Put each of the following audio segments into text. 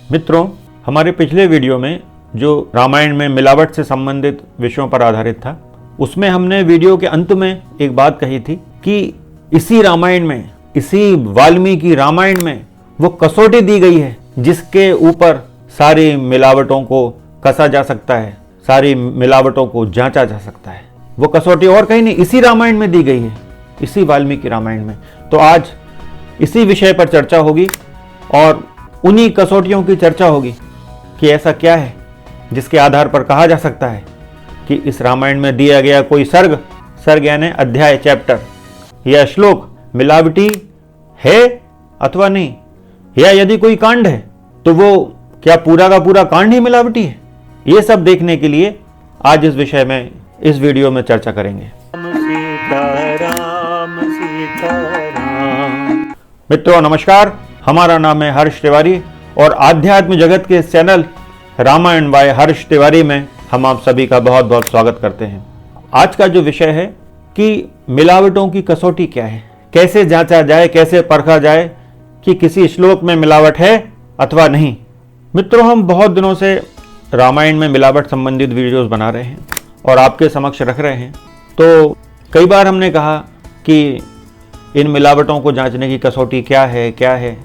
मित्रों, हमारे पिछले वीडियो में जो रामायण में मिलावट से संबंधित विषयों पर आधारित था, उसमें हमने वीडियो के अंत में एक बात कही थी कि इसी रामायण में, इसी वाल्मीकि रामायण में वो कसौटी दी गई है जिसके ऊपर सारी मिलावटों को कसा जा सकता है, सारी मिलावटों को जांचा जा सकता है। वो कसौटी और कहीं नहीं, इसी रामायण में दी गई है, इसी वाल्मीकि रामायण में। तो आज इसी विषय पर चर्चा होगी और उन्हीं कसौटियों की चर्चा होगी कि ऐसा क्या है जिसके आधार पर कहा जा सकता है कि इस रामायण में दिया गया कोई सर्ग यानी अध्याय, चैप्टर या श्लोक मिलावटी है अथवा नहीं, या यदि कोई कांड है तो वो क्या पूरा का पूरा कांड ही मिलावटी है। ये सब देखने के लिए आज इस विषय में, इस वीडियो में चर्चा करेंगे। मित्रों नमस्कार, हमारा नाम है हर्ष तिवारी और आध्यात्म जगत के इस चैनल रामायण बाय हर्ष तिवारी में हम आप सभी का बहुत बहुत स्वागत करते हैं। आज का जो विषय है कि मिलावटों की कसौटी क्या है, कैसे जांचा जाए, कैसे परखा जाए कि किसी श्लोक में मिलावट है अथवा नहीं। मित्रों, हम बहुत दिनों से रामायण में मिलावट संबंधित वीडियोस बना रहे हैं और आपके समक्ष रख रहे हैं। तो कई बार हमने कहा कि इन मिलावटों को जांचने की कसौटी क्या है।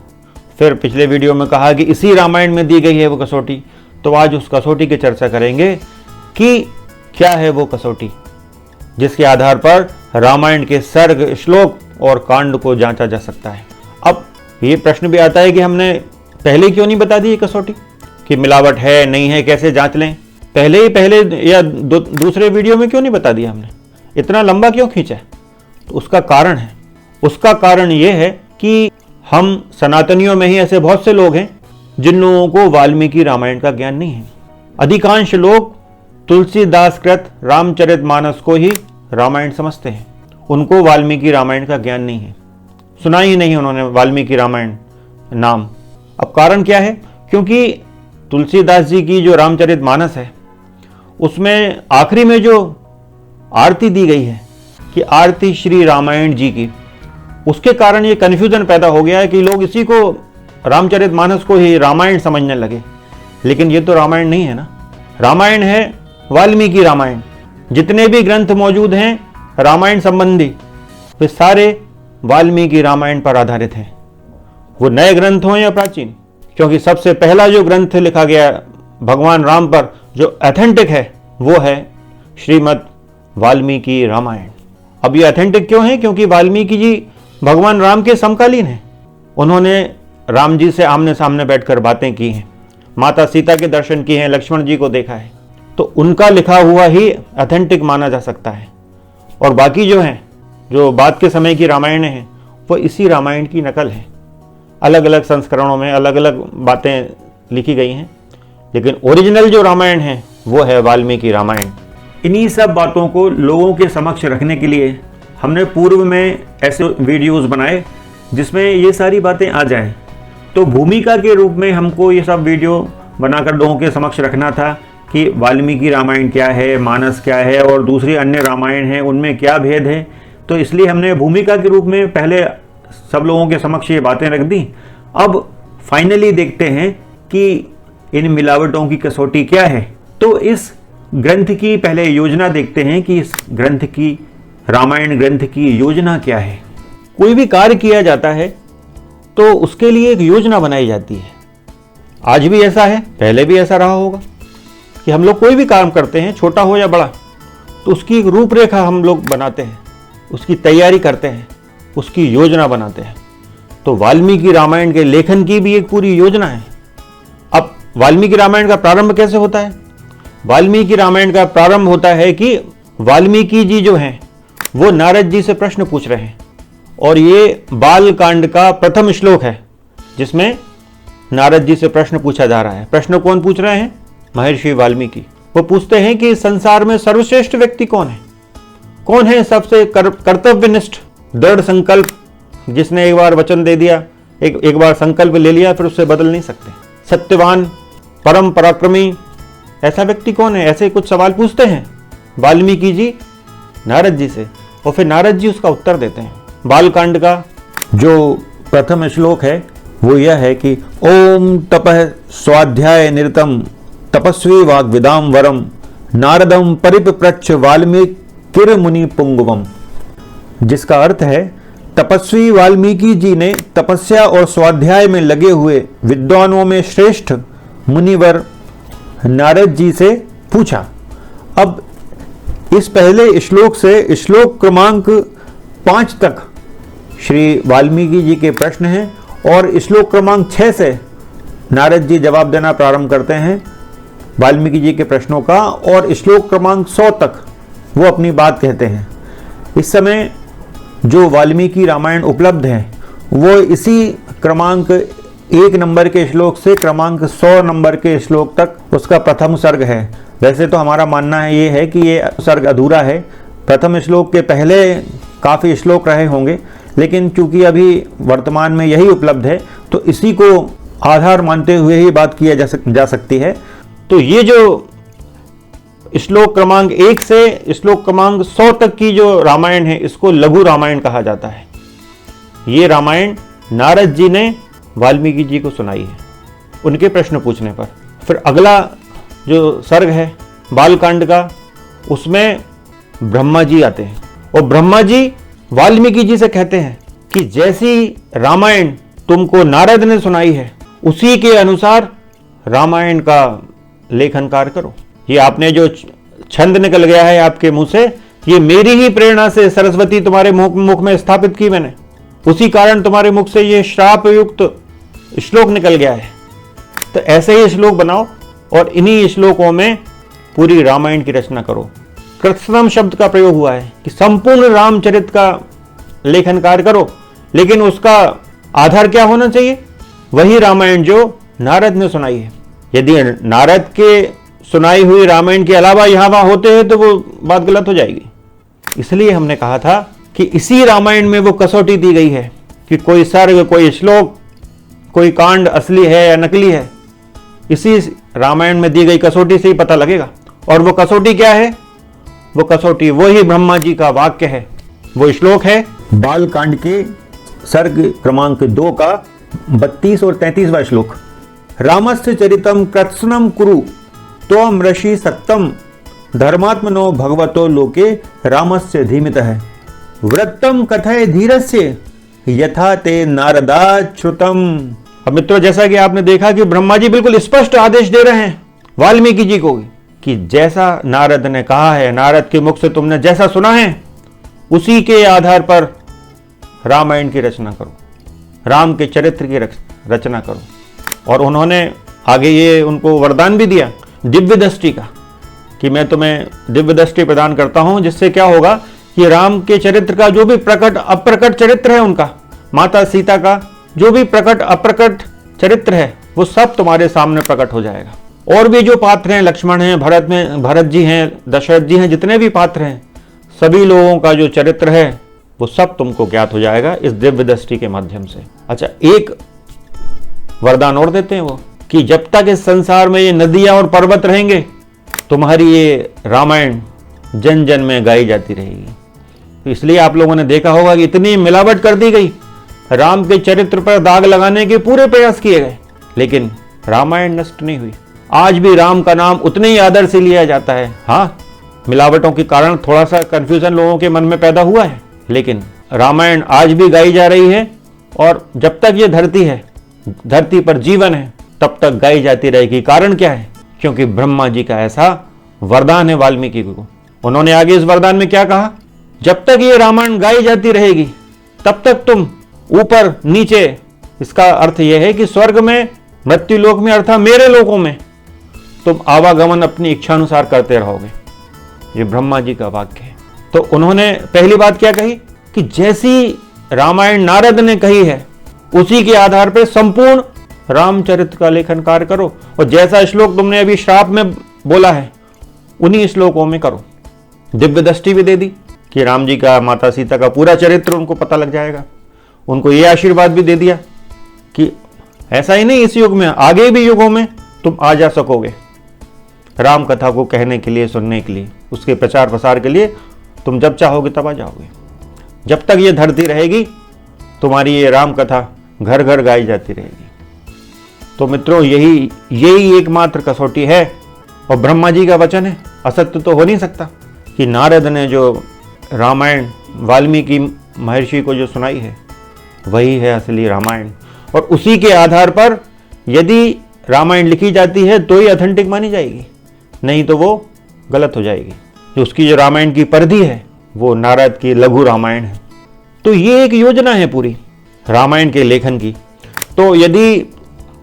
फिर पिछले वीडियो में कहा कि इसी रामायण में दी गई है वो कसौटी। तो आज उस कसौटी की चर्चा करेंगे कि क्या है वो कसौटी जिसके आधार पर रामायण के सर्ग, श्लोक और कांड को जांचा जा सकता है। अब ये प्रश्न भी आता है कि हमने पहले क्यों नहीं बता दी ये कसौटी कि मिलावट है नहीं है, कैसे जांच लें। पहले या दूसरे वीडियो में क्यों नहीं बता दिया हमने, इतना लंबा क्यों खींचा है? तो उसका कारण है, उसका कारण ये है कि हम सनातनियों में ही ऐसे बहुत से लोग हैं जिन लोगों को वाल्मीकि रामायण का ज्ञान नहीं है। अधिकांश लोग तुलसीदास कृत रामचरितमानस को ही रामायण समझते हैं, उनको वाल्मीकि रामायण का ज्ञान नहीं है, सुना ही नहीं उन्होंने वाल्मीकि रामायण नाम। अब कारण क्या है? क्योंकि तुलसीदास जी की जो रामचरितमानस है उसमें आखिरी में जो आरती दी गई है कि आरती श्री रामायण जी की, उसके कारण ये कन्फ्यूजन पैदा हो गया है कि लोग इसी को, रामचरितमानस को ही रामायण समझने लगे। लेकिन ये तो रामायण नहीं है ना, रामायण है वाल्मीकि रामायण। जितने भी ग्रंथ मौजूद हैं रामायण संबंधी वे सारे वाल्मीकि रामायण पर आधारित हैं, वो नए ग्रंथ हों या प्राचीन। क्योंकि सबसे पहला जो ग्रंथ लिखा गया भगवान राम पर जो ऑथेंटिक है वो है श्रीमद् वाल्मीकि रामायण। अब ये ऑथेंटिक क्यों है? क्योंकि वाल्मीकि जी भगवान राम के समकालीन हैं। उन्होंने राम जी से आमने सामने बैठकर बातें की हैं, माता सीता के दर्शन किए हैं, लक्ष्मण जी को देखा है। तो उनका लिखा हुआ ही ऑथेंटिक माना जा सकता है। और बाकी जो हैं, जो बाद के समय की रामायण हैं, वो इसी रामायण की नकल है। अलग अलग संस्करणों में अलग अलग बातें लिखी गई हैं, लेकिन ओरिजिनल जो रामायण है वो है वाल्मीकि रामायण। इन्हीं सब बातों को लोगों के समक्ष रखने के लिए हमने पूर्व में ऐसे वीडियोस बनाए जिसमें ये सारी बातें आ जाएं। तो भूमिका के रूप में हमको ये सब वीडियो बनाकर लोगों के समक्ष रखना था कि वाल्मीकि रामायण क्या है, मानस क्या है और दूसरी अन्य रामायण हैं उनमें क्या भेद है। तो इसलिए हमने भूमिका के रूप में पहले सब लोगों के समक्ष ये बातें रख दी। अब फाइनली देखते हैं कि इन मिलावटों की कसौटी क्या है। तो इस ग्रंथ की पहले योजना देखते हैं कि इस ग्रंथ की, रामायण ग्रंथ की योजना क्या है। कोई भी कार्य किया जाता है तो उसके लिए एक योजना बनाई जाती है। आज भी ऐसा है, पहले भी ऐसा रहा होगा कि हम लोग कोई भी काम करते हैं, छोटा हो या बड़ा, तो उसकी एक रूपरेखा हम लोग बनाते हैं, उसकी तैयारी करते हैं, उसकी योजना बनाते हैं। तो वाल्मीकि रामायण के लेखन की भी एक पूरी योजना है। अब वाल्मीकि रामायण का प्रारंभ कैसे होता है? वाल्मीकि रामायण का प्रारंभ होता है कि वाल्मीकि जी जो हैं वो नारद जी से प्रश्न पूछ रहे हैं और ये बाल कांड का प्रथम श्लोक है जिसमें नारद जी से प्रश्न पूछा जा रहा है। प्रश्न कौन पूछ रहे हैं? महर्षि वाल्मीकि। वो पूछते हैं कि संसार में सर्वश्रेष्ठ व्यक्ति कौन है, कौन है सबसे कर्तव्यनिष्ठ, दृढ़ संकल्प, जिसने एक बार वचन दे दिया, एक बार संकल्प ले लिया फिर उससे बदल नहीं सकते, सत्यवान, परम पराक्रमी, ऐसा व्यक्ति कौन है? ऐसे कुछ सवाल पूछते हैं वाल्मीकि जी नारद जी से और फिर नारद जी उसका उत्तर देते हैं। बालकांड का जो प्रथम श्लोक है वो यह है कि ओम तपः स्वाध्याय निरतम तपस्वी वाग्विदाम वरम नारदम परिप्रच्छ वाल्मीकिर मुनि पुंगवम, जिसका अर्थ है तपस्वी वाल्मीकि जी ने तपस्या और स्वाध्याय में लगे हुए विद्वानों में श्रेष्ठ मुनिवर नारद जी से पूछा। अब इस पहले श्लोक से श्लोक क्रमांक 5 तक श्री वाल्मीकि जी के प्रश्न हैं और श्लोक क्रमांक 6 से नारद जी जवाब देना प्रारंभ करते हैं वाल्मीकि जी के प्रश्नों का, और श्लोक क्रमांक 100 तक वो अपनी बात कहते हैं। इस समय जो वाल्मीकि रामायण उपलब्ध है वो इसी क्रमांक 1 नंबर के श्लोक से क्रमांक 100 नंबर के श्लोक तक उसका प्रथम सर्ग है। वैसे तो हमारा मानना है ये है कि ये सर्ग अधूरा है, प्रथम श्लोक के पहले काफ़ी श्लोक रहे होंगे, लेकिन चूंकि अभी वर्तमान में यही उपलब्ध है तो इसी को आधार मानते हुए ही बात किया जा सकती है। तो ये जो श्लोक क्रमांक 1 से श्लोक क्रमांक 100 तक की जो रामायण है इसको लघु रामायण कहा जाता है। ये रामायण नारद जी ने वाल्मीकि जी को सुनाई है उनके प्रश्न पूछने पर। फिर अगला जो सर्ग है बालकांड का, उसमें ब्रह्मा जी आते हैं और ब्रह्मा जी वाल्मीकि जी से कहते हैं कि जैसी रामायण तुमको नारद ने सुनाई है उसी के अनुसार रामायण का लेखन कार्य करो। ये आपने जो छंद निकल गया है आपके मुंह से, ये मेरी ही प्रेरणा से सरस्वती तुम्हारे मुख में स्थापित की मैंने, उसी कारण तुम्हारे मुख से ये श्राप युक्त श्लोक निकल गया है। तो ऐसे ही श्लोक बनाओ और इन्हीं श्लोकों में पूरी रामायण की रचना करो। कृत्स्नम शब्द का प्रयोग हुआ है कि संपूर्ण रामचरित का लेखन कार्य करो, लेकिन उसका आधार क्या होना चाहिए? वही रामायण जो नारद ने सुनाई है। यदि नारद के सुनाई हुई रामायण के अलावा यहाँ वहां होते हैं तो वो बात गलत हो जाएगी। इसलिए हमने कहा था कि इसी रामायण में वो कसौटी दी गई है कि कोई सर्ग, कोई श्लोक, कोई कांड असली है या नकली है, इसी रामायण में दी गई कसौटी से ही पता लगेगा। और वो कसौटी क्या है? वो कसौटी वही ब्रह्मा जी का वाक्य है। वो श्लोक है बालकांड के सर्ग क्रमांक 2 का 32 और 33वां श्लोक। रामस्य चरितम कृत्स्नम कुरु त्वम ऋषि सत्तम धर्मात्मनो भगवतो लोके रामस्य धीमितः वृत्तम कथय धीरस्य यथा ते नारदाच्छ्रुतम। अब मित्रों, जैसा कि आपने देखा कि ब्रह्मा जी बिल्कुल स्पष्ट आदेश दे रहे हैं वाल्मीकि जी को कि जैसा नारद ने कहा है, नारद के मुख से तुमने जैसा सुना है उसी के आधार पर रामायण की रचना करो, राम के चरित्र की रचना करो। और उन्होंने आगे ये उनको वरदान भी दिया दिव्य दृष्टि का कि मैं तुम्हें दिव्य दृष्टि प्रदान करता हूं, जिससे क्या होगा कि राम के चरित्र का जो भी प्रकट अप्रकट चरित्र है, उनका माता सीता का जो भी प्रकट अप्रकट चरित्र है, वो सब तुम्हारे सामने प्रकट हो जाएगा। और भी जो पात्र हैं, लक्ष्मण हैं, भरत जी हैं, दशरथ जी हैं, जितने भी पात्र हैं, सभी लोगों का जो चरित्र है वो सब तुमको ज्ञात हो जाएगा इस दिव्य दृष्टि के माध्यम से। अच्छा, एक वरदान और देते हैं वो कि जब तक इस संसार में ये नदियां और पर्वत रहेंगे तुम्हारी ये रामायण जन जन में गाई जाती रहेगी। तो इसलिए आप लोगों ने देखा होगा कि इतनी मिलावट कर दी गई, राम के चरित्र पर दाग लगाने के पूरे प्रयास किए गए, लेकिन रामायण नष्ट नहीं हुई। आज भी राम का नाम उतने ही आदर से लिया जाता है। हाँ, मिलावटों के कारण थोड़ा सा कंफ्यूजन लोगों के मन में पैदा हुआ है, लेकिन रामायण आज भी गाई जा रही है और जब तक ये धरती है, धरती पर जीवन है, तब तक गाई जाती रहेगी। कारण क्या है? क्योंकि ब्रह्मा जी का ऐसा वरदान है वाल्मीकि को। उन्होंने आगे इस वरदान में क्या कहा? जब तक ये रामायण गाई जाती रहेगी तब तक तुम ऊपर नीचे, इसका अर्थ यह है कि स्वर्ग में, मृत्यु लोक में, अर्थात मेरे लोकों में तुम आवागमन अपनी इच्छानुसार करते रहोगे। ये ब्रह्मा जी का वाक्य है। तो उन्होंने पहली बात क्या कही कि जैसी रामायण नारद ने कही है उसी के आधार पर संपूर्ण रामचरित्र का लेखन कार्य करो, और जैसा श्लोक तुमने अभी श्राप में बोला है उन्हीं श्लोकों में करो। दिव्य दृष्टि भी दे दी कि राम जी का, माता सीता का पूरा चरित्र उनको पता लग जाएगा। उनको ये आशीर्वाद भी दे दिया कि ऐसा ही नहीं इस युग में, आगे भी युगों में तुम आ जा सकोगे राम कथा को कहने के लिए, सुनने के लिए, उसके प्रचार प्रसार के लिए तुम जब चाहोगे तब आ जाओगे। जब तक ये धरती रहेगी तुम्हारी ये राम कथा घर घर गाई जाती रहेगी। तो मित्रों, यही एकमात्र कसौटी है और ब्रह्मा जी का वचन है, असत्य तो हो नहीं सकता कि नारद ने जो रामायण वाल्मीकि महर्षि को जो सुनाई है वही है असली रामायण, और उसी के आधार पर यदि रामायण लिखी जाती है तो ही ऑथेंटिक मानी जाएगी, नहीं तो वो गलत हो जाएगी। जो उसकी जो रामायण की परिधि है वो नारद की लघु रामायण है। तो ये एक योजना है पूरी रामायण के लेखन की। तो यदि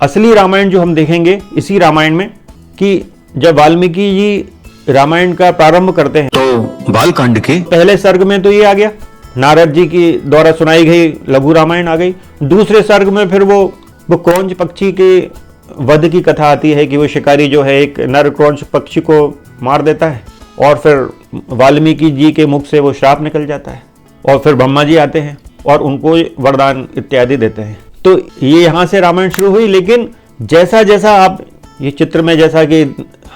असली रामायण जो हम देखेंगे इसी रामायण में कि जब वाल्मीकि जी रामायण का प्रारंभ करते हैं तो बालकांड के पहले सर्ग में तो ये आ गया, नारद जी की द्वारा सुनाई गई लघु रामायण आ गई। दूसरे सर्ग में फिर वो क्रौंच पक्षी के वध की कथा आती है कि वो शिकारी जो है एक नर क्रौंच पक्षी को मार देता है और फिर वाल्मीकि जी के मुख से वो श्राप निकल जाता है और फिर ब्रह्मा जी आते हैं और उनको वरदान इत्यादि देते हैं। तो ये यहाँ से रामायण शुरू हुई। लेकिन जैसा जैसा आप ये चित्र में जैसा कि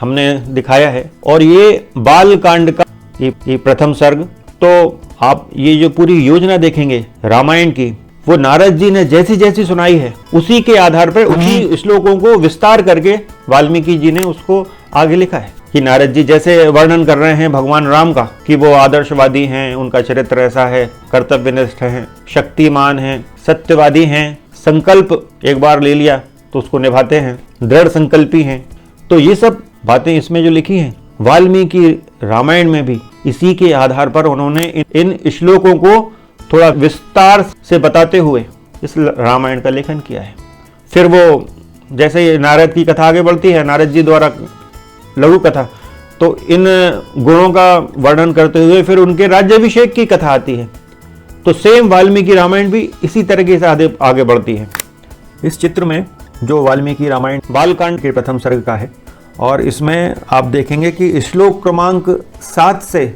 हमने दिखाया है और ये बाल कांड का ये प्रथम सर्ग, तो आप ये जो पूरी योजना देखेंगे रामायण की, वो नारद जी ने जैसी जैसी सुनाई है उसी के आधार पर उसी श्लोकों को विस्तार करके वाल्मीकि जी ने उसको आगे लिखा है। कि नारद जी जैसे वर्णन कर रहे हैं भगवान राम का कि वो आदर्शवादी हैं, उनका चरित्र ऐसा है, कर्तव्यनिष्ठ हैं, शक्तिमान हैं, सत्यवादी हैं, संकल्प एक बार ले लिया तो उसको निभाते हैं, दृढ़ संकल्पी हैं। तो ये सब बातें इसमें जो लिखी हैं वाल्मीकि रामायण में भी इसी के आधार पर उन्होंने इन श्लोकों को थोड़ा विस्तार से बताते हुए इस रामायण का लेखन किया है। फिर वो जैसे नारद की कथा आगे बढ़ती है, नारद जी द्वारा लघु कथा, तो इन गुणों का वर्णन करते हुए फिर उनके राज्याभिषेक की कथा आती है। तो सेम वाल्मीकि रामायण भी इसी तरीके से आगे बढ़ती है। इस चित्र में जो वाल्मीकि रामायण बालकांड के प्रथम सर्ग का है और इसमें आप देखेंगे कि श्लोक क्रमांक 7 से,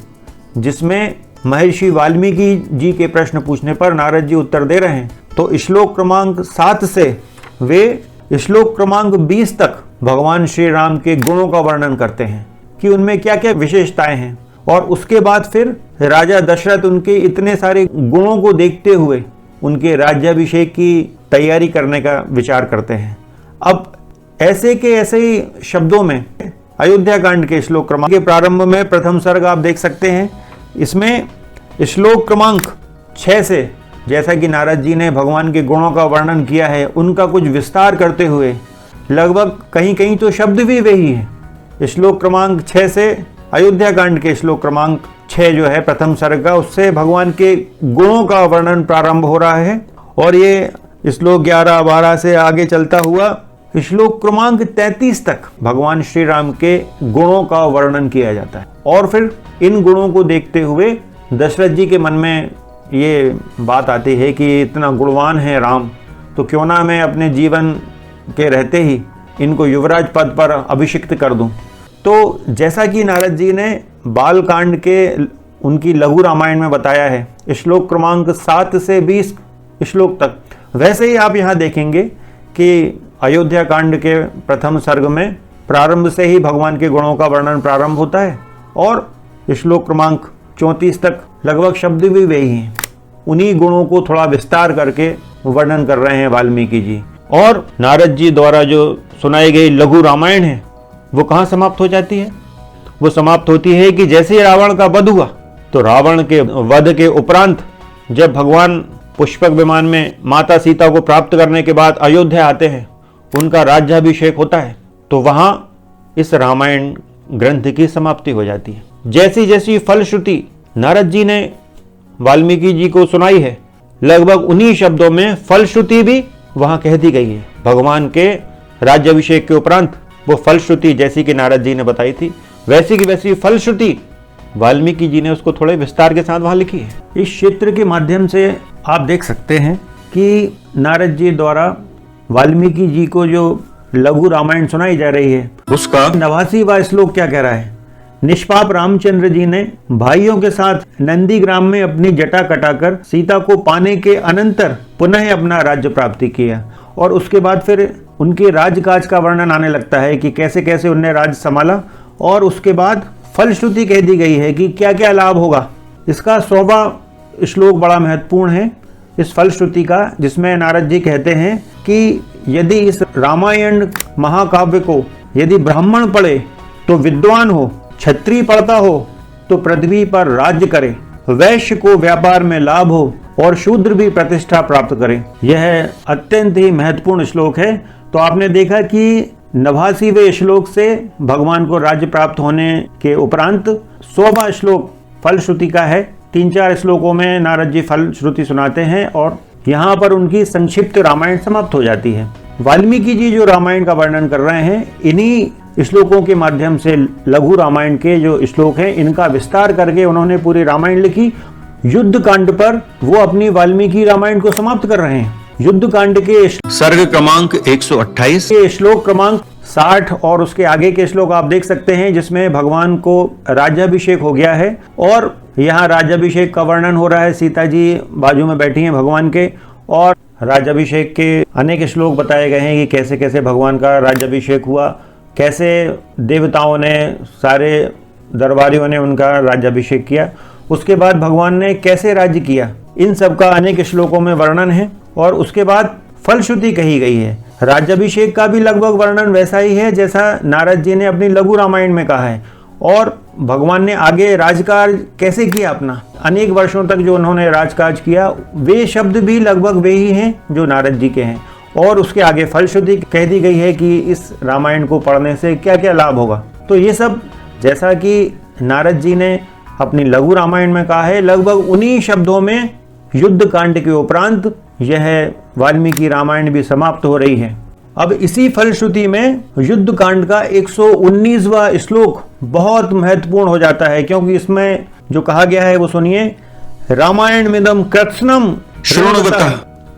जिसमें महर्षि वाल्मीकि जी के प्रश्न पूछने पर नारद जी उत्तर दे रहे हैं, तो श्लोक क्रमांक 7 से वे श्लोक क्रमांक 20 तक भगवान श्री राम के गुणों का वर्णन करते हैं कि उनमें क्या क्या विशेषताएं हैं। और उसके बाद फिर राजा दशरथ उनके इतने सारे गुणों को देखते हुए उनके राज्याभिषेक की तैयारी करने का विचार करते हैं। अब ऐसे के ऐसे ही शब्दों में अयोध्या कांड के श्लोक क्रमांक के प्रारंभ में प्रथम सर्ग आप देख सकते हैं। इसमें श्लोक क्रमांक 6 से, जैसा कि नारद जी ने भगवान के गुणों का वर्णन किया है, उनका कुछ विस्तार करते हुए लगभग कहीं कहीं तो शब्द भी वही है। श्लोक क्रमांक 6 से अयोध्या कांड के श्लोक क्रमांक 6 जो है प्रथम सर्ग का, उससे भगवान के गुणों का वर्णन प्रारंभ हो रहा है और ये श्लोक 11-12 से आगे चलता हुआ श्लोक क्रमांक 33 तक भगवान श्री राम के गुणों का वर्णन किया जाता है। और फिर इन गुणों को देखते हुए दशरथ जी के मन में ये बात आती है कि इतना गुणवान है राम, तो क्यों ना मैं अपने जीवन के रहते ही इनको युवराज पद पर अभिषिक्त कर दूं। तो जैसा कि नारद जी ने बालकांड के उनकी लघु रामायण में बताया है श्लोक क्रमांक 7 से 20 श्लोक तक, वैसे ही आप यहाँ देखेंगे कि अयोध्या कांड के प्रथम सर्ग में प्रारंभ से ही भगवान के गुणों का वर्णन प्रारंभ होता है और श्लोक क्रमांक 34 तक लगभग शब्द भी वही हैं। उन्हीं गुणों को थोड़ा विस्तार करके वर्णन कर रहे हैं वाल्मीकि जी। और नारद जी द्वारा जो सुनाई गई लघु रामायण है वो कहाँ समाप्त हो जाती है? वो समाप्त होती है कि जैसे ही रावण का वध हुआ, तो रावण के वध के उपरांत जब भगवान पुष्पक विमान में माता सीता को प्राप्त करने के बाद अयोध्या आते हैं, उनका राज्याभिषेक होता है, तो वहां इस रामायण ग्रंथ की समाप्ति हो जाती है। जैसी जैसी फलश्रुति नारद जी ने वाल्मीकि जी को सुनाई है, लगभग उन्हीं शब्दों में फलश्रुति भी वहां कह दी गई है। भगवान के राज्याभिषेक के उपरांत वो फलश्रुति जैसी कि नारद जी ने बताई थी, वैसी की वैसी फलश्रुति वाल्मीकि जी ने उसको थोड़े विस्तार के साथ वहां लिखी है। इस चित्र के माध्यम से आप देख सकते हैं कि नारद जी द्वारा वाल्मीकि जी को जो लघु रामायण सुनाई जा रही है उसका 89वां श्लोक क्या कह रहा है? निष्पाप रामचंद्र जी ने भाइयों के साथ नंदीग्राम में अपनी जटा कटाकर सीता को पाने के अनंतर पुनः अपना राज्य प्राप्ति किया। और उसके बाद फिर उनके राजकाज का वर्णन आने लगता है कि कैसे कैसे उन्हें राज्य संभाला, और उसके बाद फलश्रुति कह दी गई है कि क्या क्या लाभ होगा। इसका 100वां श्लोक बड़ा महत्वपूर्ण है। इस फलश्रुति का, जिसमें नारद जी कहते हैं कि यदि इस रामायण महाकाव्य को यदि ब्राह्मण पढ़े तो विद्वान हो, क्षत्रिय पढ़ता हो तो पृथ्वी पर राज्य करे, वैश्य को व्यापार में लाभ हो और शूद्र भी प्रतिष्ठा प्राप्त करे। यह अत्यंत ही महत्वपूर्ण श्लोक है। तो आपने देखा कि 89वें श्लोक से भगवान को राज्य प्राप्त होने के उपरांत 100वां श्लोक फलश्रुति का है। 3-4 श्लोकों में नारद जी फलश्रुति सुनाते हैं और यहाँ पर उनकी संक्षिप्त रामायण समाप्त हो जाती है। वाल्मीकि जी जो रामायण का वर्णन कर रहे हैं, इन्हीं श्लोकों के माध्यम से लघु रामायण के जो श्लोक हैं इनका विस्तार करके उन्होंने पूरी रामायण लिखी। युद्ध कांड पर वो अपनी वाल्मीकि रामायण को समाप्त कर रहे हैं। युद्ध कांड के सर्ग क्रमांक 128 के श्लोक क्रमांक 60 और उसके आगे के श्लोक आप देख सकते हैं, जिसमें भगवान को राज्याभिषेक हो गया है और यहाँ राज्याभिषेक का वर्णन हो रहा है। सीता जी बाजू में बैठी हैं भगवान के और राज्याभिषेक के अनेक श्लोक बताए गए हैं कि कैसे कैसे भगवान का राज्याभिषेक हुआ, कैसे देवताओं ने, सारे दरबारियों ने उनका राज्याभिषेक किया, उसके बाद भगवान ने कैसे राज्य किया, इन सब का अनेक श्लोकों में वर्णन है। और उसके बाद फलश्रुति कही गई है। राज्याभिषेक का भी लगभग वर्णन वैसा ही है जैसा नारद जी ने अपनी लघु रामायण में कहा है। और भगवान ने आगे राजकाज कैसे किया अपना, अनेक वर्षों तक जो उन्होंने राजकाज किया, वे शब्द भी लगभग वे ही हैं जो नारद जी के हैं। और उसके आगे फलश्रुति कह दी गई है कि इस रामायण को पढ़ने से क्या क्या लाभ होगा। तो ये सब जैसा कि नारद जी ने अपनी लघु रामायण में कहा है, लगभग उन्हीं शब्दों में युद्ध कांड के उपरांत यह वाल्मीकि रामायण भी समाप्त हो रही है। अब इसी फलश्रुति में युद्ध कांड का 119वां श्लोक बहुत महत्वपूर्ण हो जाता है, क्योंकि इसमें जो कहा गया है वो सुनिए। रामायण मिदम कृत्स्नम शृण्वतः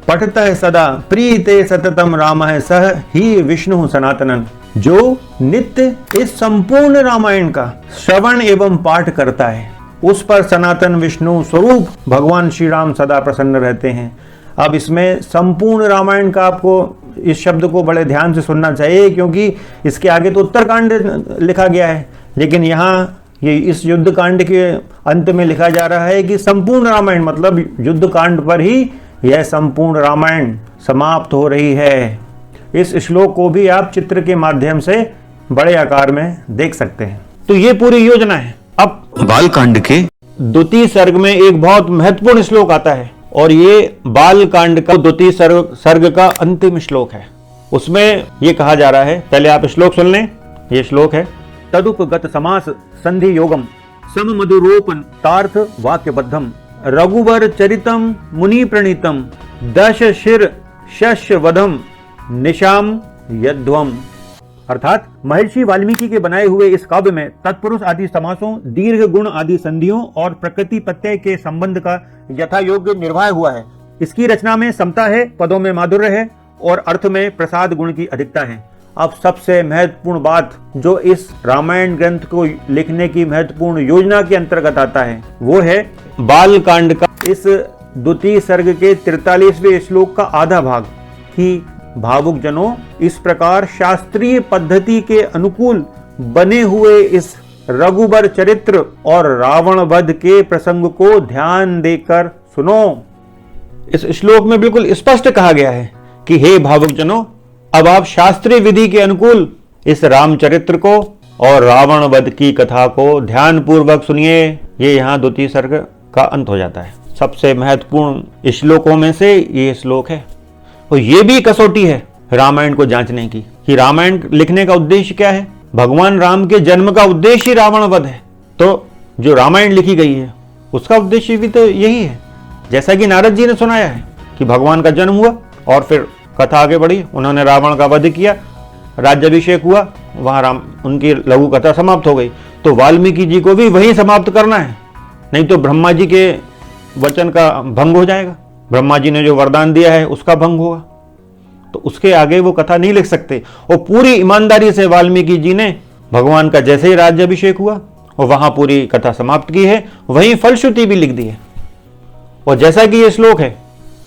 पठतः सदा प्रीते सततम रामः सह ही विष्णु सनातनन। जो नित्य इस संपूर्ण रामायण का श्रवण एवं पाठ करता है, उस पर सनातन विष्णु स्वरूप भगवान श्री राम सदा प्रसन्न रहते हैं। अब इसमें संपूर्ण रामायण का आपको इस शब्द को बड़े ध्यान से सुनना चाहिए, क्योंकि इसके आगे तो उत्तरकांड लिखा गया है, लेकिन यहाँ ये इस युद्ध कांड के अंत में लिखा जा रहा है कि संपूर्ण रामायण, मतलब युद्ध कांड पर ही यह संपूर्ण रामायण समाप्त हो रही है। इस श्लोक को भी आप चित्र के माध्यम से बड़े आकार में देख सकते हैं। तो ये पूरी योजना है। अब बालकांड के द्वितीय सर्ग में एक बहुत महत्वपूर्ण श्लोक आता है और ये बालकांड का द्वितीय सर्ग का अंतिम श्लोक है। उसमें ये कहा जा रहा है, पहले आप श्लोक सुन लें। ये श्लोक है, तदुपगत समास संधि योगम सम मधुरोपन तार्थ वाक्यबद्धम रघुवर चरितम मुनि प्रणीतम दश शिर शस्य वधम निशाम यध्वम। अर्थात महर्षि वाल्मीकि के बनाए हुए इस काव्य में तत्पुरुष आदि समासों, दीर्घ गुण आदि संधियों और प्रकृति प्रत्यय के संबंध का यथा योग्य निर्वाह हुआ है। इसकी रचना में समता है, पदों में माधुर्य है और अर्थ में प्रसाद गुण की अधिकता है। अब सबसे महत्वपूर्ण बात जो इस रामायण ग्रंथ को लिखने की महत्वपूर्ण योजना के अंतर्गत आता है, वो है बालकांड का इस द्वितीय सर्ग के 43वें श्लोक का आधा भाग कि भावुक जनों, इस प्रकार शास्त्रीय पद्धति के अनुकूल बने हुए इस रघुबर चरित्र और रावण वध के प्रसंग को ध्यान देकर सुनो। इस श्लोक में बिल्कुल स्पष्ट कहा गया है कि हे भावुक जनों, अब आप शास्त्रीय विधि के अनुकूल इस रामचरित्र को और रावण वध की कथा को ध्यान पूर्वक सुनिए। ये यहाँ द्वितीय सर्ग का अंत हो जाता है। सबसे महत्वपूर्ण श्लोकों में से ये श्लोक है। और ये भी कसौटी है रामायण को जांचने की कि रामायण लिखने का उद्देश्य क्या है। भगवान राम के जन्म का उद्देश्य ही रावण वध है, तो जो रामायण लिखी गई है उसका उद्देश्य भी तो यही है। जैसा कि नारद जी ने सुनाया है कि भगवान का जन्म हुआ और फिर कथा आगे बढ़ी, उन्होंने रावण का वध किया, राज्याभिषेक हुआ, वहां राम उनकी लघु कथा समाप्त हो गई। तो वाल्मीकि जी को भी वही समाप्त करना है, नहीं तो ब्रह्मा जी के वचन का भंग हो जाएगा। ब्रह्मा जी ने जो वरदान दिया है उसका भंग होगा, तो उसके आगे वो कथा नहीं लिख सकते। और पूरी ईमानदारी से वाल्मीकि जी ने भगवान का जैसे ही राज्याभिषेक हुआ और वहां पूरी कथा समाप्त की है, वहीं फलश्रुति भी लिख दी है। और जैसा कि ये श्लोक है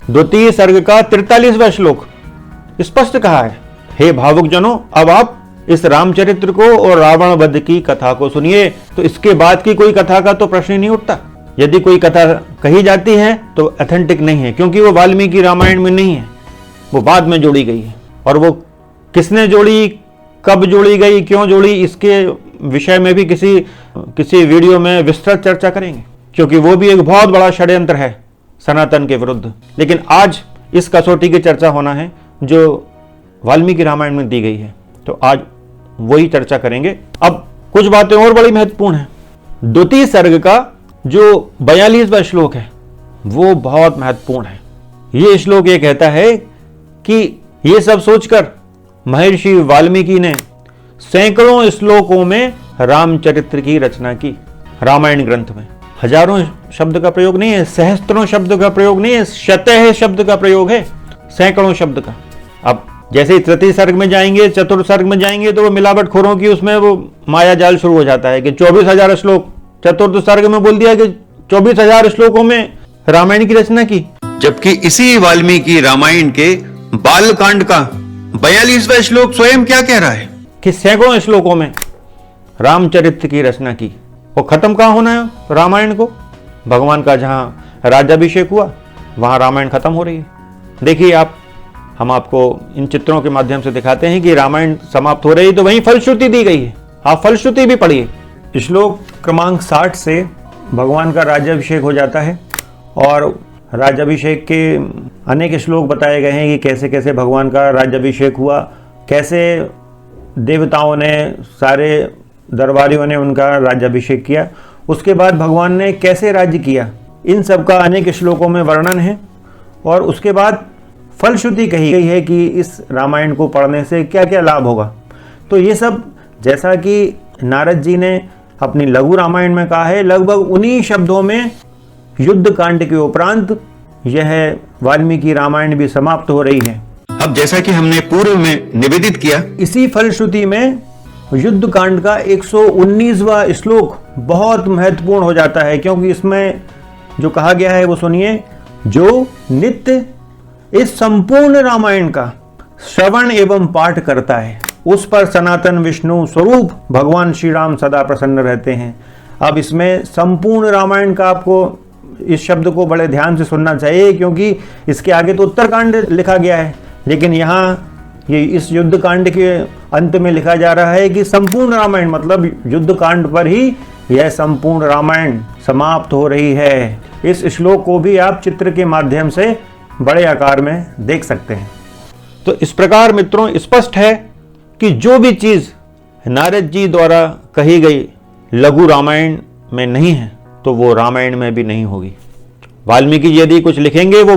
द्वितीय सर्ग का 43वां श्लोक स्पष्ट कहा है, हे भावुक जनों, अब आप इस रामचरित्र को और रावण वध की कथा को सुनिए। तो इसके बाद की कोई कथा का तो प्रश्न ही नहीं उठता। यदि कोई कथा कही जाती है तो ऑथेंटिक नहीं है, क्योंकि वो वाल्मीकि रामायण में नहीं है, वो बाद में जोड़ी गई है। और वो किसने जोड़ी, कब जोड़ी गई, क्यों जोड़ी, इसके विषय में भी किसी वीडियो में विस्तृत चर्चा करेंगे, क्योंकि वो भी एक बहुत बड़ा षड्यंत्र है सनातन के विरुद्ध। लेकिन आज इस कसौटी की चर्चा होना है जो वाल्मीकि रामायण में दी गई है, तो आज वही चर्चा करेंगे। अब कुछ बातें और बड़ी महत्वपूर्ण हैं। द्वितीय सर्ग का जो 42वां श्लोक है वो बहुत महत्वपूर्ण है। ये श्लोक ये कहता है कि ये सब सोचकर महर्षि वाल्मीकि ने सैकड़ों श्लोकों में रामचरित्र की रचना की। रामायण ग्रंथ में हजारों शब्द का प्रयोग नहीं है, सहस्त्रों शब्द का प्रयोग नहीं है, शतः शब्द का प्रयोग है, सैकड़ों शब्द का। अब जैसे ही तृतीय सर्ग में जाएंगे, चतुर्थ सर्ग में जाएंगे, तो वो मिलावटखोरों की उसमें वो माया जाल शुरू हो जाता है कि 24,000 श्लोक। चतुर्थ सर्ग में बोल दिया कि 24,000 श्लोकों में रामायण की रचना की, जबकि इसी वाल्मीकि रामायण के बालकांड का 42वां श्लोक स्वयं क्या कह रहा है कि सैकड़ों श्लोकों में रामचरित्र की रचना की। वो खत्म कहाँ होना है रामायण को? भगवान का जहां राज्याभिषेक हुआ वहां रामायण खत्म हो रही है। देखिए आप, हम आपको इन चित्रों के माध्यम से दिखाते हैं कि रामायण समाप्त हो रही है, तो वहीं फलश्रुति दी गई है। आप फलश्रुति भी पढ़िए। श्लोक क्रमांक 60 से भगवान का राज्याभिषेक हो जाता है और राज्याभिषेक के अनेक श्लोक बताए गए हैं कि कैसे कैसे भगवान का राज्याभिषेक हुआ, कैसे देवताओं ने, सारे दरबारियों ने उनका राज्याभिषेक किया, उसके बाद भगवान ने कैसे राज्य किया, इन सब का अनेक श्लोकों में वर्णन है। और उसके बाद फलश्रुति कही गई है कि इस रामायण को पढ़ने से क्या क्या लाभ होगा। तो ये सब जैसा कि नारद जी ने अपनी लघु रामायण में कहा है, लगभग उन्हीं शब्दों में युद्ध कांड के उपरांत यह वाल्मीकि रामायण भी समाप्त हो रही है। अब जैसा कि हमने पूर्व में निवेदित किया, इसी फलश्रुति में युद्ध कांड का 119वां श्लोक बहुत महत्वपूर्ण हो जाता है, क्योंकि इसमें जो कहा गया है वो सुनिए। जो नित्य इस संपूर्ण रामायण का श्रवण एवं पाठ करता है, उस पर सनातन विष्णु स्वरूप भगवान श्री राम सदा प्रसन्न रहते हैं। अब इसमें संपूर्ण रामायण का आपको इस शब्द को बड़े ध्यान से सुनना चाहिए, क्योंकि इसके आगे तो उत्तरकांड लिखा गया है, लेकिन यहाँ ये इस युद्ध कांड के अंत में लिखा जा रहा है कि संपूर्ण रामायण, मतलब युद्ध कांड पर ही यह संपूर्ण रामायण समाप्त हो रही है। इस श्लोक को भी आप चित्र के माध्यम से बड़े आकार में देख सकते हैं। तो इस प्रकार मित्रों स्पष्ट है कि जो भी चीज नारद जी द्वारा कही गई लघु रामायण में नहीं है तो वो रामायण में भी नहीं होगी। वाल्मीकि जी यदि कुछ लिखेंगे वो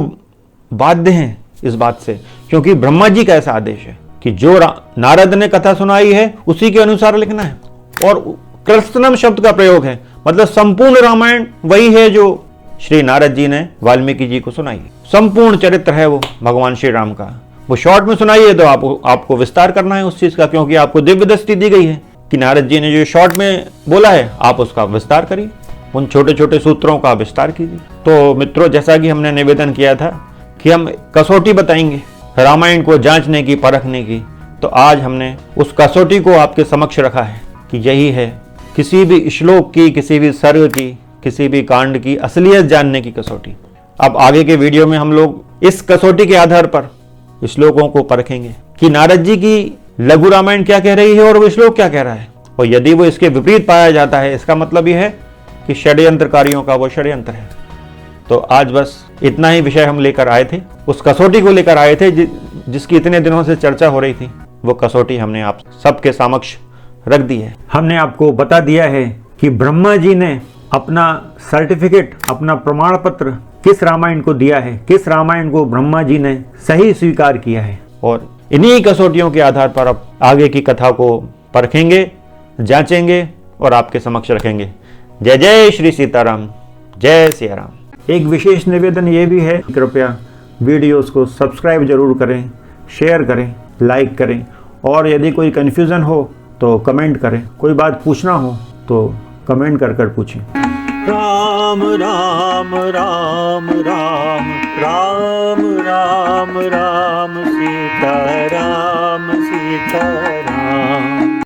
बाध्य हैं इस बात से, क्योंकि ब्रह्मा जी का ऐसा आदेश है कि जो नारद ने कथा सुनाई है उसी के अनुसार लिखना है। और कृत्स्नम शब्द का प्रयोग है, मतलब संपूर्ण रामायण वही है जो श्री नारद जी ने वाल्मीकि जी को सुनाई। संपूर्ण चरित्र है वो भगवान श्री राम का। वो शॉर्ट में सुनाई है तो आपको विस्तार करना है उस चीज का, क्योंकि आपको दिव्य दृष्टि दी गई है कि नारद जी ने जो शॉर्ट में बोला है आप उसका विस्तार करिए, उन छोटे छोटे सूत्रों का विस्तार कीजिए। तो मित्रों, जैसा कि हमने निवेदन किया था कि हम कसौटी बताएंगे रामायण को जांचने की, परखने की, तो आज हमने उस कसौटी को आपके समक्ष रखा है कि यही है किसी भी श्लोक की, किसी भी सर्ग की, किसी भी कांड की असलियत जानने की कसौटी। अब आगे के वीडियो में हम लोग इस कसौटी के आधार पर श्लोकों को परखेंगे कि नारद जी की लघु रामायण क्या कह रही है और वो श्लोक क्या कह रहा है। और यदि वो इसके विपरीत पाया जाता है, इसका मतलब यह है कि षड्यंत्रकारियों का वो षड्यंत्र है। तो आज बस इतना ही विषय हम लेकर आए थे, उस कसौटी को लेकर आए थे जिसकी इतने दिनों से चर्चा हो रही थी। वो कसौटी हमने आप सबके समक्ष रख दी है। हमने आपको बता दिया है कि ब्रह्मा जी ने अपना सर्टिफिकेट, अपना प्रमाण पत्र किस रामायण को दिया है, किस रामायण को ब्रह्मा जी ने सही स्वीकार किया है। और इन्हीं कसौटियों के आधार पर अब आगे की कथा को परखेंगे, जांचेंगे और आपके समक्ष रखेंगे। जय जय श्री सीताराम, जय सिया राम। एक विशेष निवेदन ये भी है, कृपया वीडियोस को सब्सक्राइब जरूर करें, शेयर करें, लाइक करें, और यदि कोई कन्फ्यूज़न हो तो कमेंट करें, कोई बात पूछना हो तो कमेंट कर पूछें। राम राम राम राम राम राम राम सीता राम सीता।